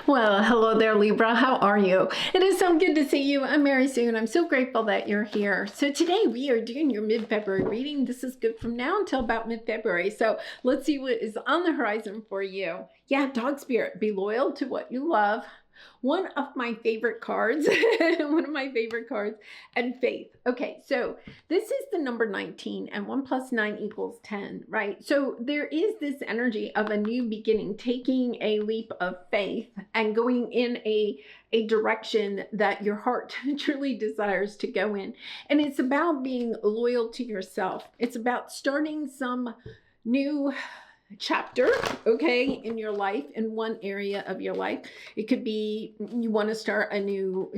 Well, hello there, Libra. How are you? It is so good to see you. I'm Mary Sue, and I'm so grateful that you're here. So today we are doing your mid-February reading. This is good from now until about mid-February. So let's see what is on the horizon for you. Yeah, dog spirit. Be loyal to what you love. One of my favorite cards, and faith. Okay, so this is the number 19, and 1 plus 9 equals 10, right? So there is this energy of a new beginning, taking a leap of faith and going in a direction that your heart truly desires to go in. And it's about being loyal to yourself. It's about starting some new chapter, okay, in your life, in one area of your life. It could be you want to start a new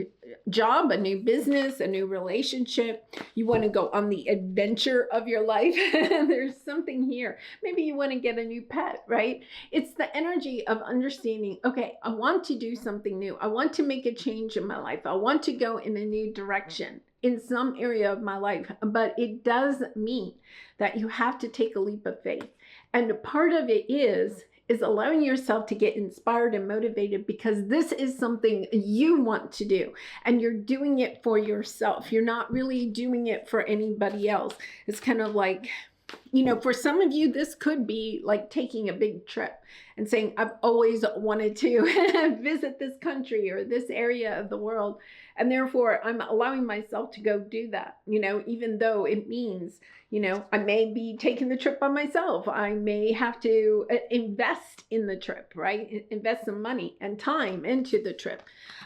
job, a new business, a new relationship. You want to go on the adventure of your life. There's something here. Maybe you want to get a new pet, right? It's the energy of understanding, okay, I want to do something new. I want to make a change in my life. I want to go in a new direction in some area of my life, but it does mean that you have to take a leap of faith. And part of it is allowing yourself to get inspired and motivated, because this is something you want to do and you're doing it for yourself. You're not really doing it for anybody else. It's kind of like, for some of you, this could be like taking a big trip and saying, I've always wanted to visit this country or this area of the world. And therefore, I'm allowing myself to go do that, even though it means, I may be taking the trip by myself. I may have to invest in the trip, right? Invest some money and time into the trip.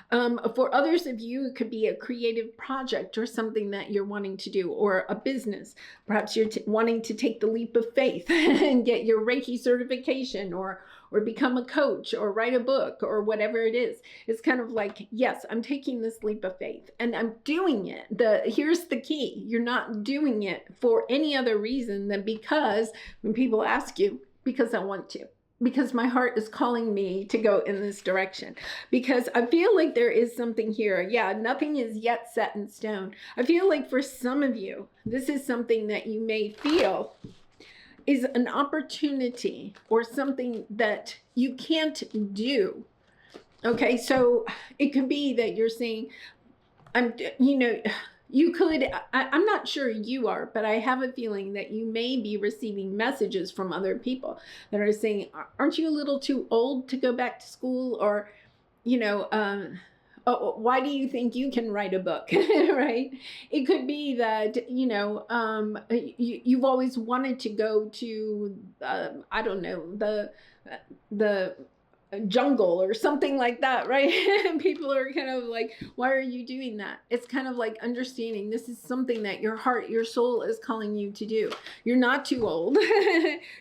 For others of you, it could be a creative project or something that you're wanting to do, or a business. Perhaps you're wanting to take the leap of faith and get your Reiki certification, or become a coach, or write a book, or whatever it is. It's kind of like, yes, I'm taking this leap of faith and I'm doing it. Here's the key. You're not doing it for any other reason than because when people ask you, because I want to. Because my heart is calling me to go in this direction. Because I feel like there is something here. Yeah, nothing is yet set in stone. I feel like for some of you, this is something that you may feel is an opportunity or something that you can't do. Okay, so it could be that you're saying, you could, I'm not sure you are, but I have a feeling that you may be receiving messages from other people that are saying, aren't you a little too old to go back to school? Or, oh, why do you think you can write a book, right? It could be that, you've always wanted to go to, I don't know, the jungle or something like that, right? And people are kind of like, why are you doing that? It's kind of like understanding this is something that your heart, your soul is calling you to do. You're not too old.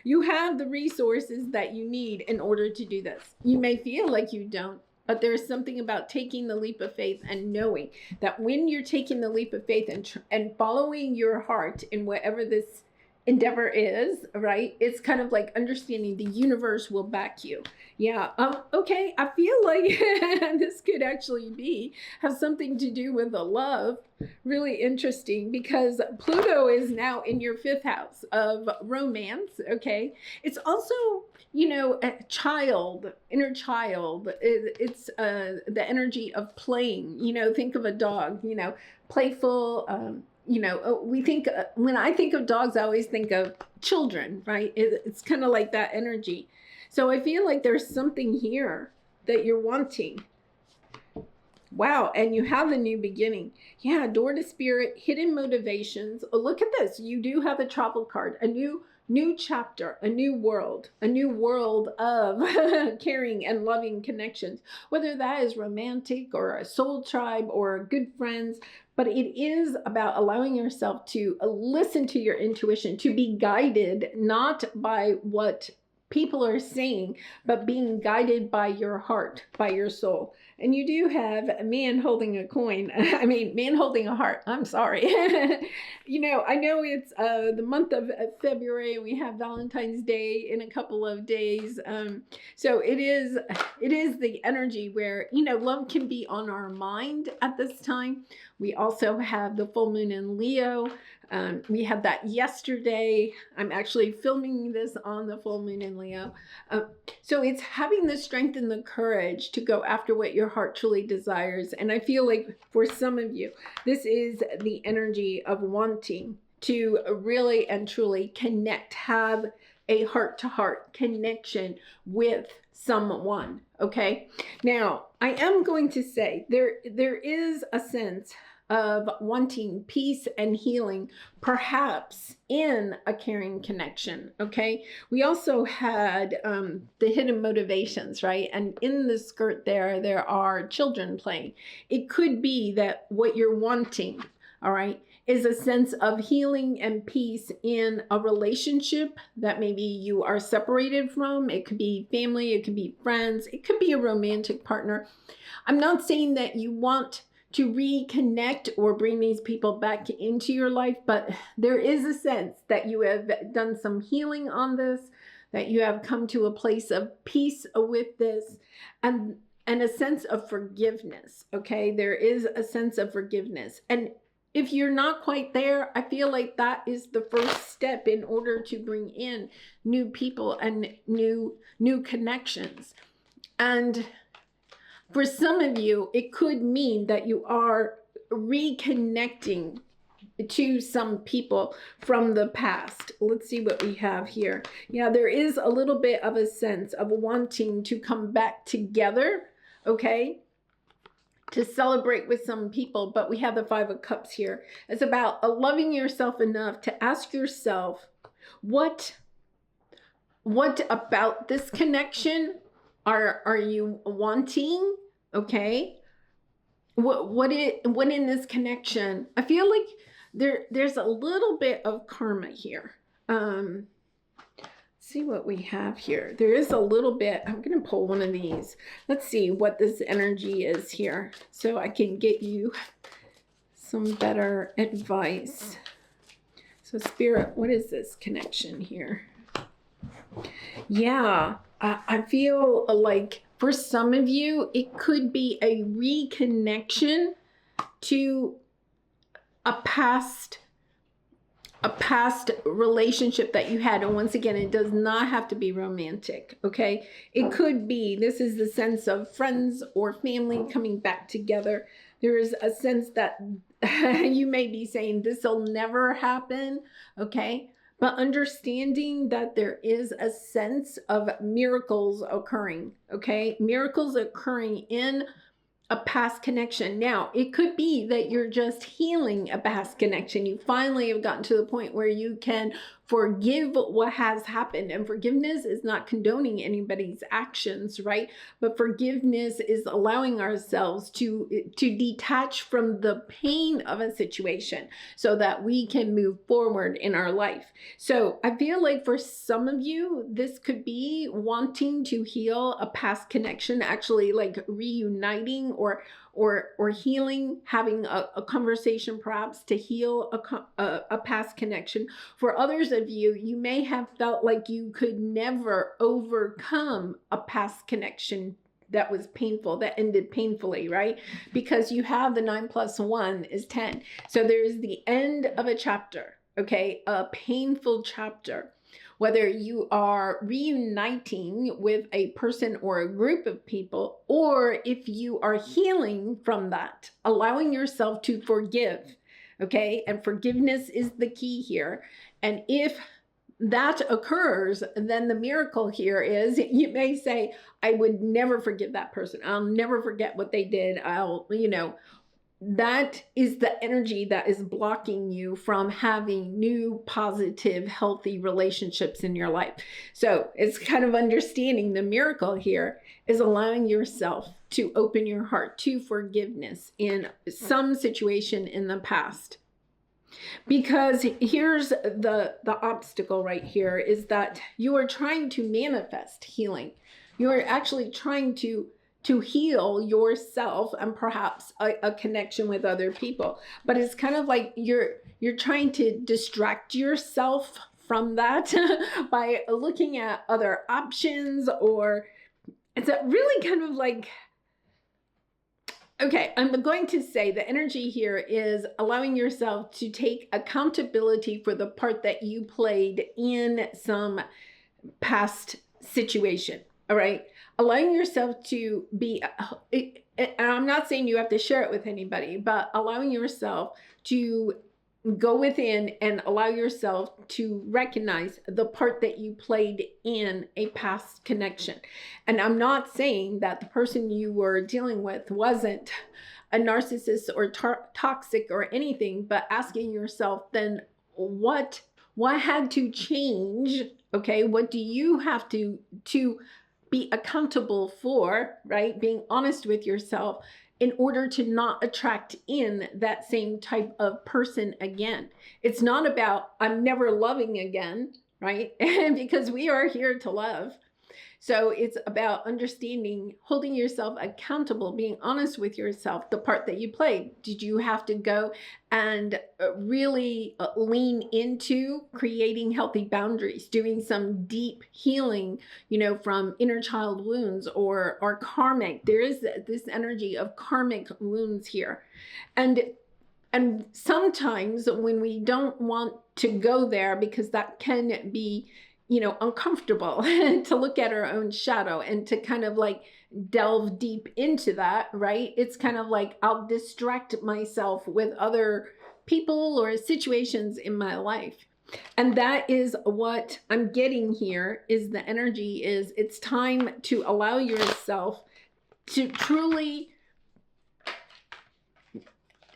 You have the resources that you need in order to do this. You may feel like you don't, but there's something about taking the leap of faith and knowing that when you're taking the leap of faith and following your heart in whatever this endeavor is, right? It's kind of like understanding the universe will back you. Yeah. Okay. I feel like this could actually have something to do with the love. Really interesting, because Pluto is now in your 5th house of romance. Okay. It's also, a child, inner child. It's the energy of playing. Think of a dog, playful, we think, when I think of dogs, I always think of children, right? It's kind of like that energy. So I feel like there's something here that you're wanting. Wow. And you have the new beginning. Yeah. Door to spirit, hidden motivations. Oh, look at this. You do have the travel card, a new chapter, a new world of caring and loving connections, whether that is romantic or a soul tribe or good friends. But it is about allowing yourself to listen to your intuition, to be guided not by what people are saying, but being guided by your heart, by your soul. And you do have a man holding a coin. Man holding a heart. I'm sorry. I know it's the month of February, and we have Valentine's Day in a couple of days. So it is the energy where, love can be on our mind at this time. We also have the full moon in Leo. We had that yesterday. I'm actually filming this on the full moon in Leo. So it's having the strength and the courage to go after what your heart truly desires. And I feel like for some of you, this is the energy of wanting to really and truly connect, have a heart-to-heart connection with someone. Okay. Now, I am going to say there is a sense of wanting peace and healing, perhaps in a caring connection. Okay. We also had the hidden motivations, right? And in the skirt there are children playing. It could be that what you're wanting, all right, is a sense of healing and peace in a relationship that maybe you are separated from. It could be family, it could be friends, it could be a romantic partner. I'm not saying that you want to reconnect or bring these people back into your life, but there is a sense that you have done some healing on this, that you have come to a place of peace with this, and a sense of forgiveness. Okay, there is a sense of forgiveness. And if you're not quite there, I feel like that is the first step in order to bring in new people and new connections. And for some of you, it could mean that you are reconnecting to some people from the past. Let's see what we have here. Yeah, there is a little bit of a sense of wanting to come back together, okay, to celebrate with some people, but we have the Five of Cups here. It's about loving yourself enough to ask yourself, what about this connection are you wanting? Okay, what in this connection? I feel like there's a little bit of karma here. See what we have here. There is a little bit. I'm going to pull one of these. Let's see what this energy is here so I can get you some better advice. So Spirit, what is this connection here? Yeah, I feel like for some of you, it could be a reconnection to a past relationship that you had. And once again, it does not have to be romantic, okay? It could be, this is the sense of friends or family coming back together. There is a sense that you may be saying this will never happen, okay? But understanding that there is a sense of miracles occurring, okay? Miracles occurring in a past connection. Now, it could be that you're just healing a past connection. You finally have gotten to the point where you can forgive what has happened. And forgiveness is not condoning anybody's actions, right? But forgiveness is allowing ourselves to detach from the pain of a situation so that we can move forward in our life. So I feel like for some of you, this could be wanting to heal a past connection, actually like reuniting or healing, having a conversation perhaps to heal a past connection. For others of you, you may have felt like you could never overcome a past connection that was painful, that ended painfully, right? Because you have the 9 + 1 is 10. So there's the end of a chapter, okay? A painful chapter. Whether you are reuniting with a person or a group of people, or if you are healing from that, allowing yourself to forgive, okay? And forgiveness is the key here. And if that occurs, then the miracle here is you may say, I would never forgive that person. I'll never forget what they did. That is the energy that is blocking you from having new, positive, healthy relationships in your life. So it's kind of understanding the miracle here is allowing yourself to open your heart to forgiveness in some situation in the past. Because here's the obstacle right here is that you are trying to manifest healing. You are actually trying to heal yourself and perhaps a connection with other people. But it's kind of like you're trying to distract yourself from that by looking at other options, or it's a really kind of like, Okay, I'm going to say the energy here is allowing yourself to take accountability for the part that you played in some past situation. All right. Allowing yourself to be, and I'm not saying you have to share it with anybody, but allowing yourself to go within and allow yourself to recognize the part that you played in a past connection. And I'm not saying that the person you were dealing with wasn't a narcissist or toxic or anything, but asking yourself then what had to change? Okay, what do you have to be accountable for, right? Being honest with yourself in order to not attract in that same type of person again. It's not about I'm never loving again, right? Because we are here to love. So it's about understanding, holding yourself accountable, being honest with yourself, the part that you played. Did you have to go and really lean into creating healthy boundaries, doing some deep healing, from inner child wounds or karmic? There is this energy of karmic wounds here. And sometimes when we don't want to go there, because that can be uncomfortable to look at our own shadow and to kind of like delve deep into that, right? It's kind of like I'll distract myself with other people or situations in my life. And that is what I'm getting here is the energy is it's time to allow yourself to truly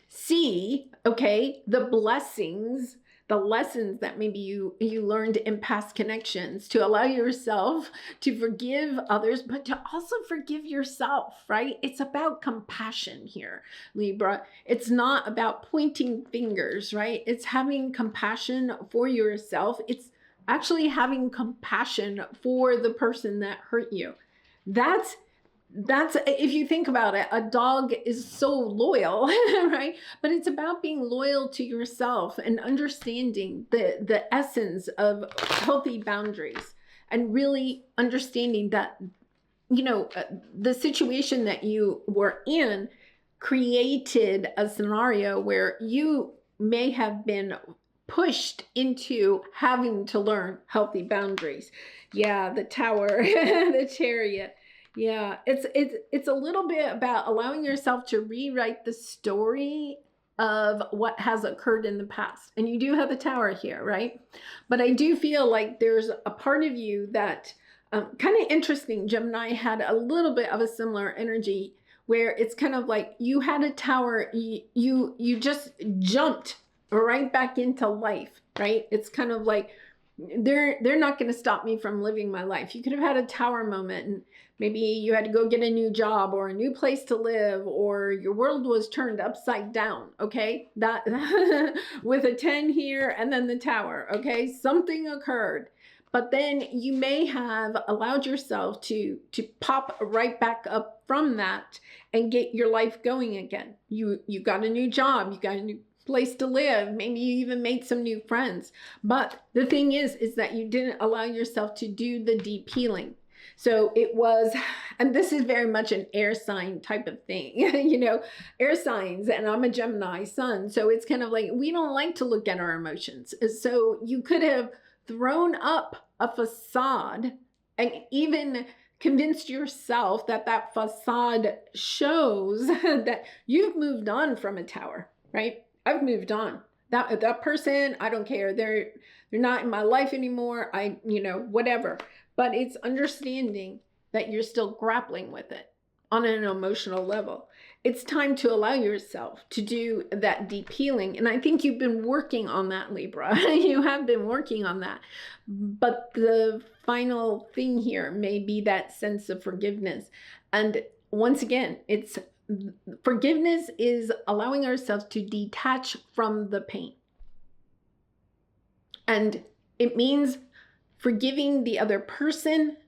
see, okay, the blessings, the lessons that maybe you learned in past connections, to allow yourself to forgive others, but to also forgive yourself, right? It's about compassion here, Libra. It's not about pointing fingers, right? It's having compassion for yourself. It's actually having compassion for the person that hurt you. That's if you think about it, a dog is so loyal, right? But it's about being loyal to yourself and understanding the essence of healthy boundaries and really understanding that, the situation that you were in created a scenario where you may have been pushed into having to learn healthy boundaries. Yeah, the Tower, the Chariot. Yeah, it's a little bit about allowing yourself to rewrite the story of what has occurred in the past. And you do have the Tower here, right? But I do feel like there's a part of you that kind of interesting. Gemini had a little bit of a similar energy where it's kind of like you had a Tower, you just jumped right back into life, right? It's kind of like they're not going to stop me from living my life. You could have had a Tower moment and maybe you had to go get a new job or a new place to live, or your world was turned upside down. Okay, that with a 10 here and then the Tower. Okay, something occurred, but then you may have allowed yourself to pop right back up from that and get your life going again. You got a new job, you got a new place to live, maybe you even made some new friends. But the thing is that you didn't allow yourself to do the deep healing. So it was, and this is very much an air sign type of thing, air signs, and I'm a Gemini sun. So it's kind of like, we don't like to look at our emotions. So you could have thrown up a facade and even convinced yourself that that facade shows that you've moved on from a Tower, right? I've moved on. That person, I don't care. They're not in my life anymore. Whatever. But it's understanding that you're still grappling with it on an emotional level. It's time to allow yourself to do that deep healing. And I think you've been working on that, Libra. You have been working on that. But the final thing here may be that sense of forgiveness. And once again, forgiveness is allowing ourselves to detach from the pain. And it means forgiving the other person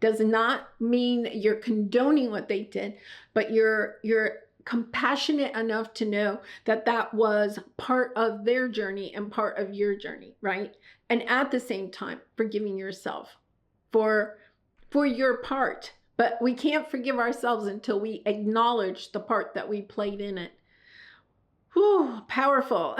does not mean you're condoning what they did, but you're compassionate enough to know that that was part of their journey and part of your journey, right? And at the same time, forgiving yourself for your part But we can't forgive ourselves until we acknowledge the part that we played in it. Whew, powerful,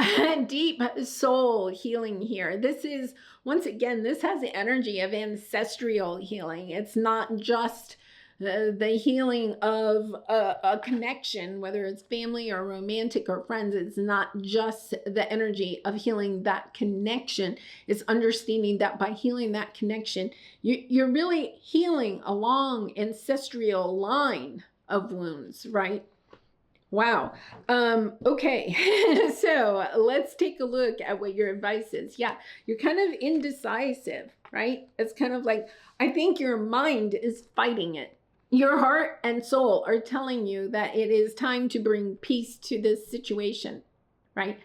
deep soul healing here. This is, once again, this has the energy of ancestral healing. It's not just the healing of a connection, whether it's family or romantic or friends. It's not just the energy of healing that connection. It's understanding that by healing that connection, you're really healing a long ancestral line of wounds, right? Wow. Okay. So let's take a look at what your advice is. Yeah, you're kind of indecisive, right? It's kind of like, I think your mind is fighting it. Your heart and soul are telling you that it is time to bring peace to this situation, right?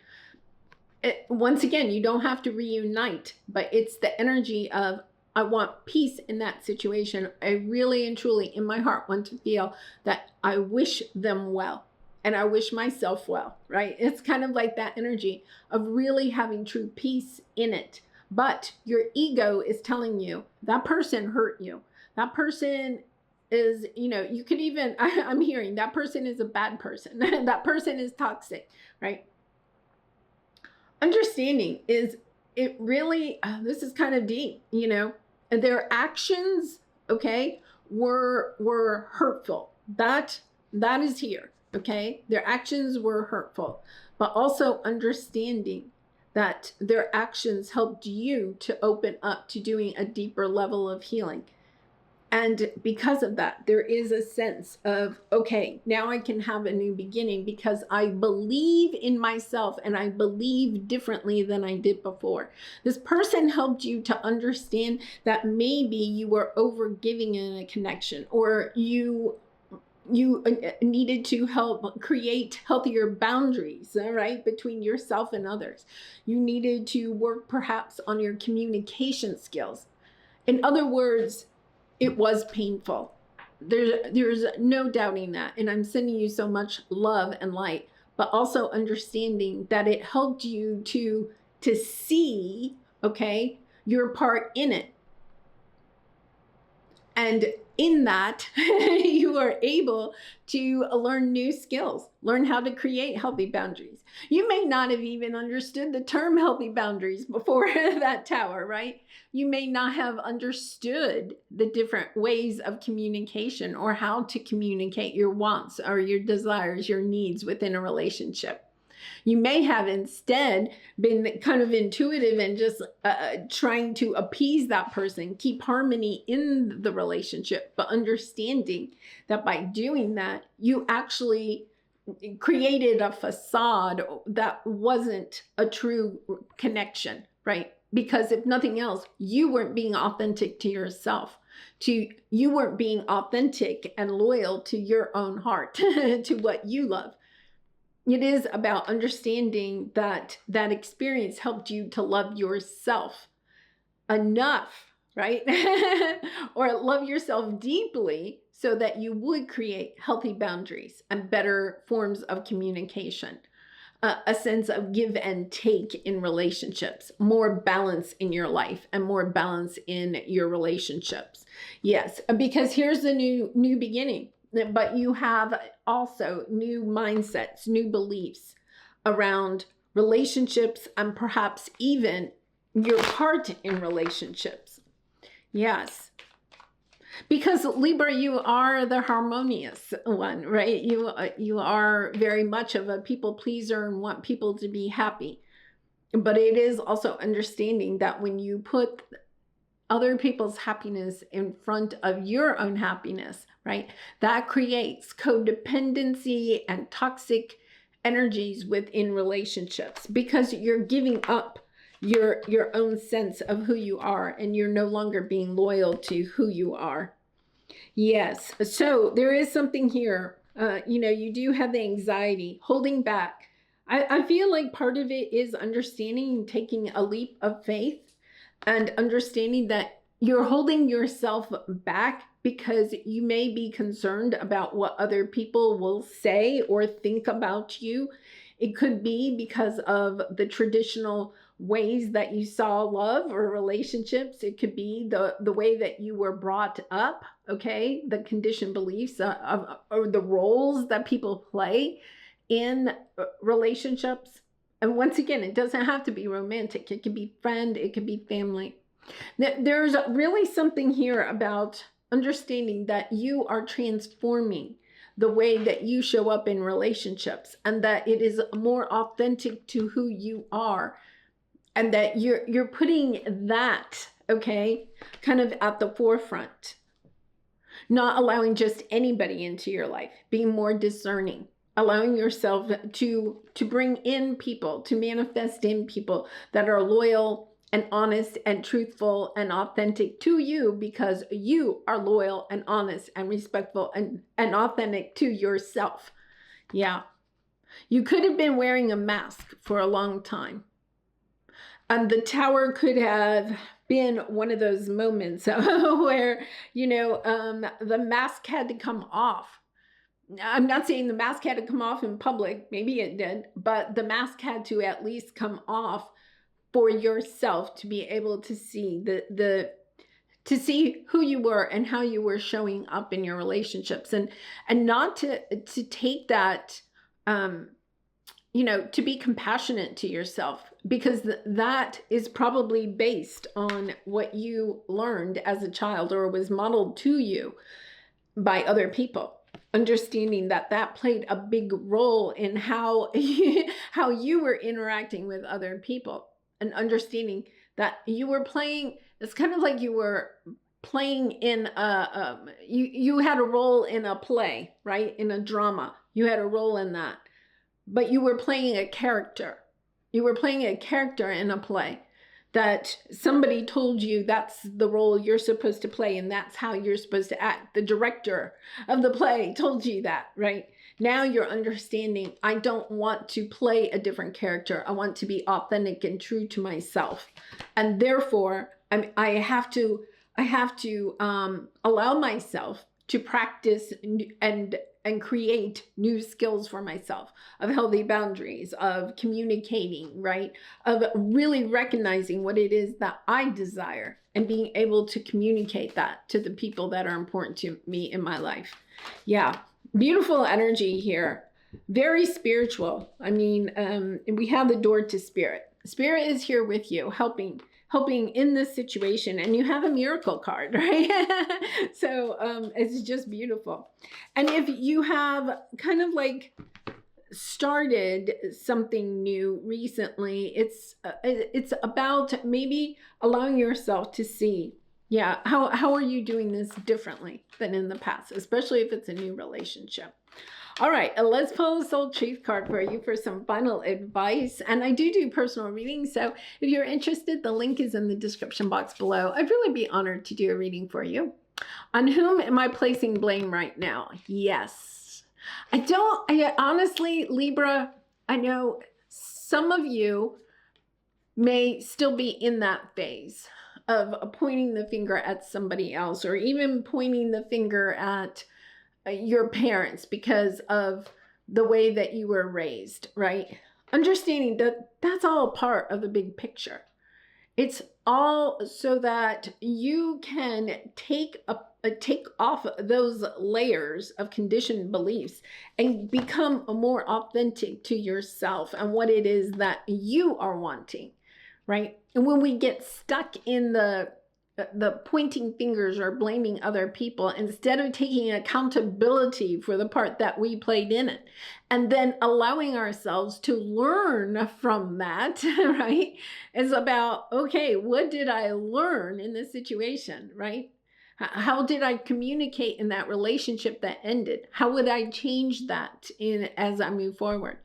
Once again, you don't have to reunite, but it's the energy of, I want peace in that situation. I really and truly in my heart want to feel that I wish them well. And I wish myself well, right? It's kind of like that energy of really having true peace in it. But your ego is telling you that person hurt you. That person is, you could even, I'm hearing that person is a bad person. That person is toxic, right? Understanding is, it really, this is kind of deep, their actions, okay, were hurtful. That is here. Okay, their actions were hurtful, but also understanding that their actions helped you to open up to doing a deeper level of healing. And because of that, there is a sense of, okay, now I can have a new beginning because I believe in myself and I believe differently than I did before. This person helped you to understand that maybe you were overgiving in a connection, or you needed to help create healthier boundaries, right, between yourself and others. You needed to work perhaps on your communication skills. In other words, it was painful. There's no doubting that. And I'm sending you so much love and light, but also understanding that it helped you to see, okay, your part in it. And in that, you are able to learn new skills, learn how to create healthy boundaries. You may not have even understood the term healthy boundaries before that tower, right? You may not have understood the different ways of communication or how to communicate your wants or your desires, your needs within a relationship. You may have instead been kind of intuitive and just trying to appease that person, keep harmony in the relationship, but understanding that by doing that, you actually created a facade that wasn't a true connection, right? Because if nothing else, you weren't being authentic to yourself. You weren't being authentic and loyal to your own heart, to what you love. It is about understanding that that experience helped you to love yourself enough, right? Or love yourself deeply so that you would create healthy boundaries and better forms of communication, a sense of give and take in relationships, more balance in your life and more balance in your relationships. Yes, because here's the new beginning. But you have also new mindsets, new beliefs around relationships and perhaps even your part in relationships. Yes. Because Libra, you are the harmonious one, right? You are very much of a people pleaser and want people to be happy. But it is also understanding that when you put other people's happiness in front of your own happiness, right? That creates codependency and toxic energies within relationships because you're giving up your own sense of who you are and you're no longer being loyal to who you are. Yes, so there is something here. You do have the anxiety, holding back. I feel like part of it is understanding and taking a leap of faith and understanding that you're holding yourself back because you may be concerned about what other people will say or think about you. It could be because of the traditional ways that you saw love or relationships. It could be the way that you were brought up, okay? The conditioned beliefs or the roles that people play in relationships. And once again, it doesn't have to be romantic. It can be friend, it could be family. There's really something here about understanding that you are transforming the way that you show up in relationships, and that it is more authentic to who you are, and that you're putting that, okay, kind of at the forefront, not allowing just anybody into your life, being more discerning, allowing yourself to bring in people, to manifest in people that are loyal and honest and truthful and authentic to you, because you are loyal and honest and respectful and authentic to yourself. Yeah. You could have been wearing a mask for a long time. And the tower could have been one of those moments where, the mask had to come off. I'm not saying the mask had to come off in public. Maybe it did, but the mask had to at least come off for yourself to be able to see to see who you were and how you were showing up in your relationships, and not to take that, to be compassionate to yourself, because that is probably based on what you learned as a child or was modeled to you by other people. Understanding that played a big role in how you were interacting with other people, and understanding that you were playing, it's kind of like you were playing in you had a role in a play, right? In a drama, you had a role in that, but you were playing a character. You were playing a character in a play that somebody told you that's the role you're supposed to play, and that's how you're supposed to act. The director of the play told you that, right? Now you're understanding, I don't want to play a different character. I want to be authentic and true to myself. And therefore, I have to allow myself to practice and create new skills for myself, of healthy boundaries, of communicating, right? Of really recognizing what it is that I desire and being able to communicate that to the people that are important to me in my life. Yeah. Beautiful energy here. Very spiritual. I mean, we have the door to spirit. Spirit is here with you, helping in this situation, and you have a miracle card, right? So it's just beautiful. And if you have kind of like started something new recently, it's about maybe allowing yourself to see, yeah, how are you doing this differently than in the past, especially if it's a new relationship. All right, let's pull a soul truth card for you for some final advice. And I do personal readings, so if you're interested, the link is in the description box below. I'd really be honored to do a reading for you. On whom am I placing blame right now? Yes. I honestly, Libra, I know some of you may still be in that phase of pointing the finger at somebody else, or even pointing the finger at your parents because of the way that you were raised, right? Understanding that that's all part of the big picture. It's all so that you can take off those layers of conditioned beliefs and become more authentic to yourself and what it is that you are wanting, right? And when we get stuck in the pointing fingers or blaming other people, instead of taking accountability for the part that we played in it, and then allowing ourselves to learn from that, right? It's about, okay, what did I learn in this situation, right? How did I communicate in that relationship that ended? How would I change that as I move forward?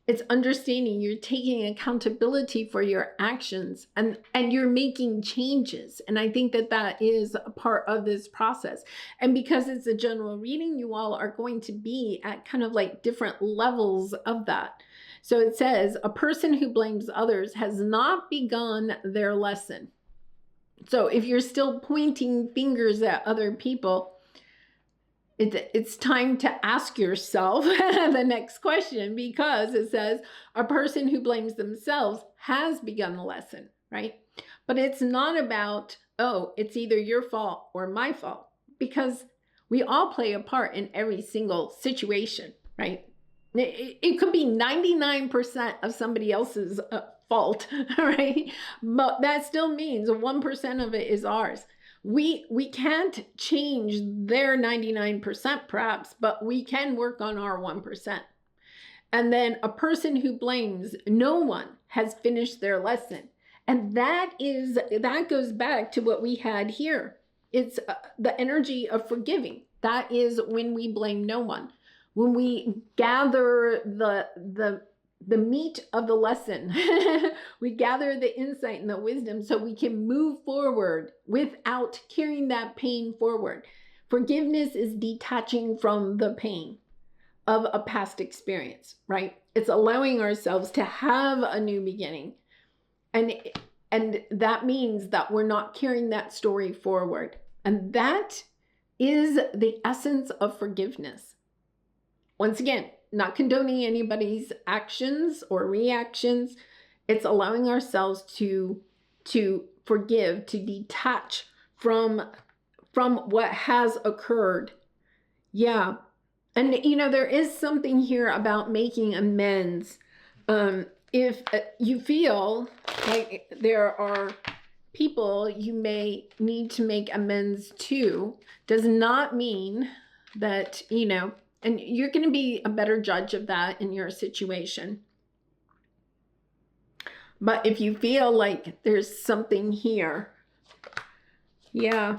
It's understanding you're taking accountability for your actions, and you're making changes. And I think that is a part of this process. And because it's a general reading, you all are going to be at kind of like different levels of that. So it says, a person who blames others has not begun their lesson. So if you're still pointing fingers at other people, it's time to ask yourself the next question, because it says a person who blames themselves has begun the lesson, right? But it's not about, oh, it's either your fault or my fault, because we all play a part in every single situation, right? It could be 99% of somebody else's fault, right? But that still means 1% of it is ours. We can't change their 99% perhaps, but we can work on our 1%. And then a person who blames no one has finished their lesson. And that goes back to what we had here. It's the energy of forgiving. That is when we blame no one. When we gather the meat of the lesson, we gather the insight and the wisdom so we can move forward without carrying that pain forward. Forgiveness is detaching from the pain of a past experience, right? It's allowing ourselves to have a new beginning. And that means that we're not carrying that story forward. And that is the essence of forgiveness. Once again, not condoning anybody's actions or reactions. It's allowing ourselves to forgive, to detach from what has occurred. Yeah. And, there is something here about making amends. If you feel like there are people you may need to make amends to, does not mean that, and you're going to be a better judge of that in your situation. But if you feel like there's something here, yeah.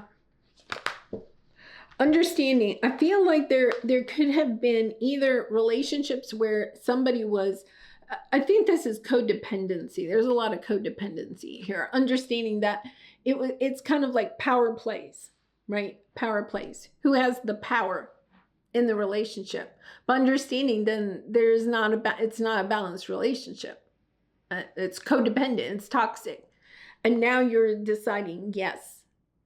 Understanding, I feel like there could have been either relationships where somebody was, I think this is codependency. There's a lot of codependency here. Understanding that it's kind of like power plays, right? Power plays. Who has the power in the relationship? But understanding then it's not a balanced relationship. It's codependent. It's toxic. And now you're deciding, yes,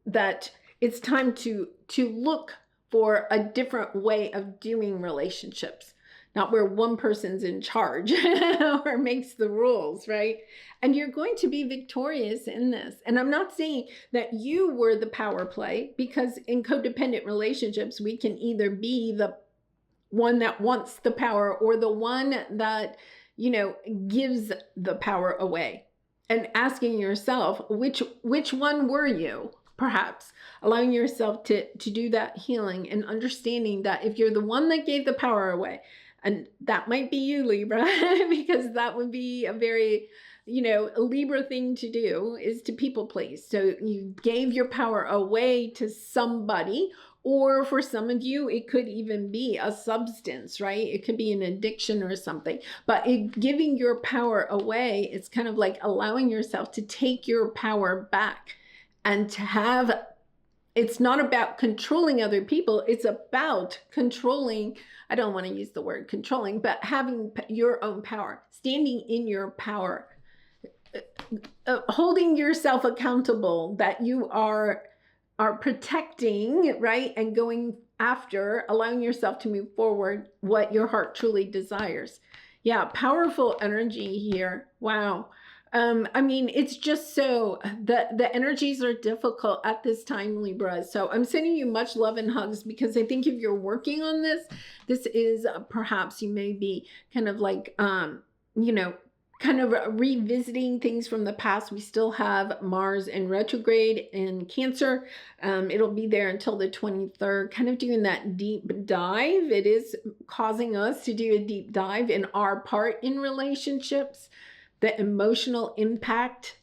that it's time to look for a different way of doing relationships, not where one person's in charge or makes the rules, right? And you're going to be victorious in this. And I'm not saying that you were the power play, because in codependent relationships, we can either be the one that wants the power or the one that, gives the power away. And asking yourself, which one were you? Perhaps allowing yourself to do that healing and understanding that if you're the one that gave the power away, and that might be you, Libra, because that would be a very, a Libra thing to do, is to people please. So you gave your power away to somebody, or for some of you, it could even be a substance, right? It could be an addiction or something. But giving your power away, it's kind of like allowing yourself to take your power back. And it's not about controlling other people. It's about controlling, I don't want to use the word controlling, but having your own power, standing in your power, holding yourself accountable that you are protecting, right? And going after, allowing yourself to move forward what your heart truly desires. Yeah, powerful energy here. Wow. It's just so the energies are difficult at this time, Libra. So I'm sending you much love and hugs, because I think if you're working on this is perhaps you may be kind of like, kind of revisiting things from the past. We still have Mars in retrograde in Cancer. It'll be there until the 23rd, kind of doing that deep dive. It is causing us to do a deep dive in our part in relationships, the emotional impact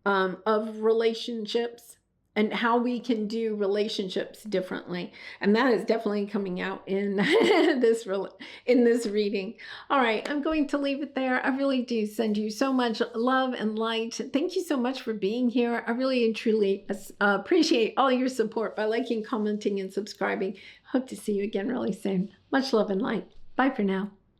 of relationships, and how we can do relationships differently. And that is definitely coming out in this reading. All right, I'm going to leave it there. I really do send you so much love and light. Thank you so much for being here. I really and truly appreciate all your support by liking, commenting, and subscribing. Hope to see you again really soon. Much love and light. Bye for now.